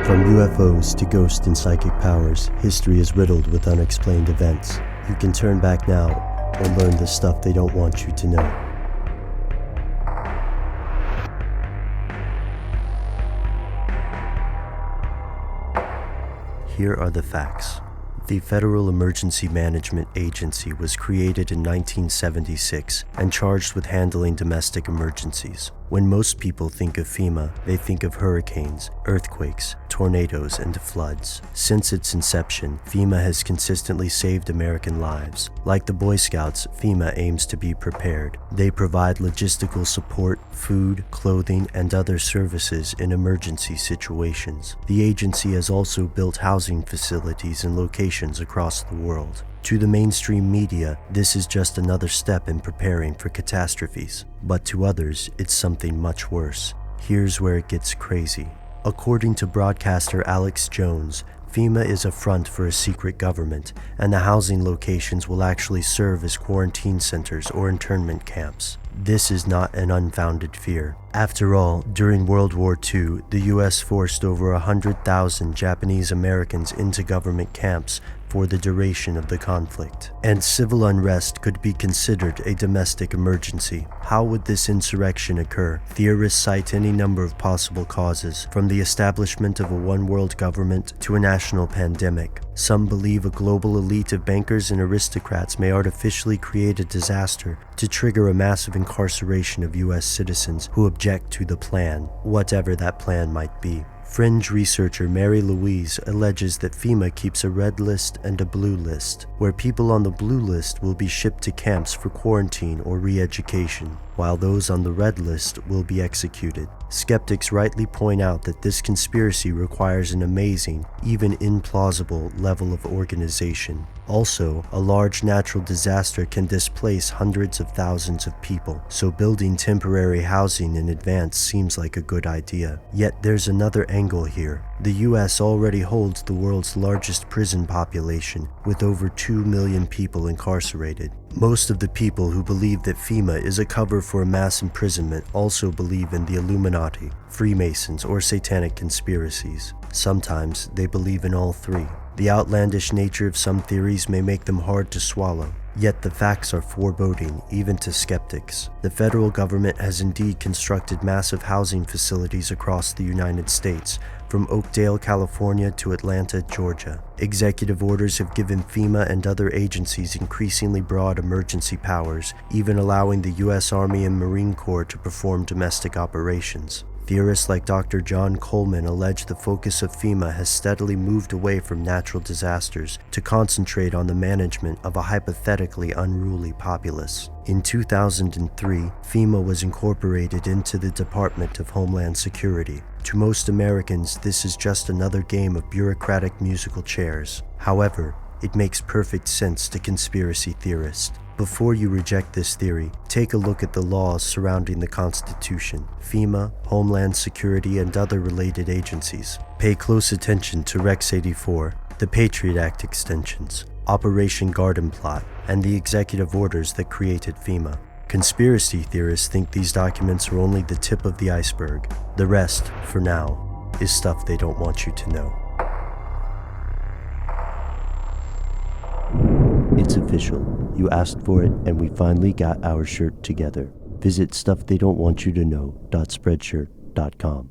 From UFOs to ghost and psychic powers, history is riddled with unexplained events. You can turn back now or learn the stuff they don't want you to know. Here are the facts. The Federal Emergency Management Agency was created in 1976 and charged with handling domestic emergencies. When most people think of FEMA, they think of hurricanes, earthquakes, tornadoes, and floods. Since its inception, FEMA has consistently saved American lives. Like the Boy Scouts, FEMA aims to be prepared. They provide logistical support, food, clothing, and other services in emergency situations. The agency has also built housing facilities in locations across the world. To the mainstream media, this is just another step in preparing for catastrophes. But to others, it's something much worse. Here's where it gets crazy. According to broadcaster Alex Jones, FEMA is a front for a secret government, and the housing locations will actually serve as quarantine centers or internment camps. This is not an unfounded fear. After all, during World War II, the US forced over 100,000 Japanese Americans into government camps for the duration of the conflict, and civil unrest could be considered a domestic emergency. How would this insurrection occur? Theorists cite any number of possible causes, from the establishment of a one-world government to a national pandemic. Some believe a global elite of bankers and aristocrats may artificially create a disaster to trigger a massive incarceration of US citizens who object to the plan, whatever that plan might be. Fringe researcher Mary Louise alleges that FEMA keeps a red list and a blue list, where people on the blue list will be shipped to camps for quarantine or re-education, while those on the red list will be executed. Skeptics rightly point out that this conspiracy requires an amazing, even implausible, level of organization. Also, a large natural disaster can displace hundreds of thousands of people, so building temporary housing in advance seems like a good idea. Yet there's another angle here. The US already holds the world's largest prison population, with over 2 million people incarcerated. Most of the people who believe that FEMA is a cover for a mass imprisonment also believe in the Illuminati, Freemasons, or satanic conspiracies. Sometimes they believe in all three. The outlandish nature of some theories may make them hard to swallow, yet the facts are foreboding even to skeptics. The federal government has indeed constructed massive housing facilities across the United States, from Oakdale, California to Atlanta, Georgia. Executive orders have given FEMA and other agencies increasingly broad emergency powers, even allowing the US Army and Marine Corps to perform domestic operations. Theorists like Dr. John Coleman allege the focus of FEMA has steadily moved away from natural disasters to concentrate on the management of a hypothetically unruly populace. In 2003, FEMA was incorporated into the Department of Homeland Security. To most Americans, this is just another game of bureaucratic musical chairs. However, it makes perfect sense to conspiracy theorists. Before you reject this theory, take a look at the laws surrounding the Constitution, FEMA, Homeland Security, and other related agencies. Pay close attention to Rex 84, the Patriot Act extensions, Operation Garden Plot, and the executive orders that created FEMA. Conspiracy theorists think these documents are only the tip of the iceberg. The rest, for now, is stuff they don't want you to know. It's official. You asked for it, and we finally got our shirt together. Visit stufftheydon'twantyoutoKnow.spreadshirt.com.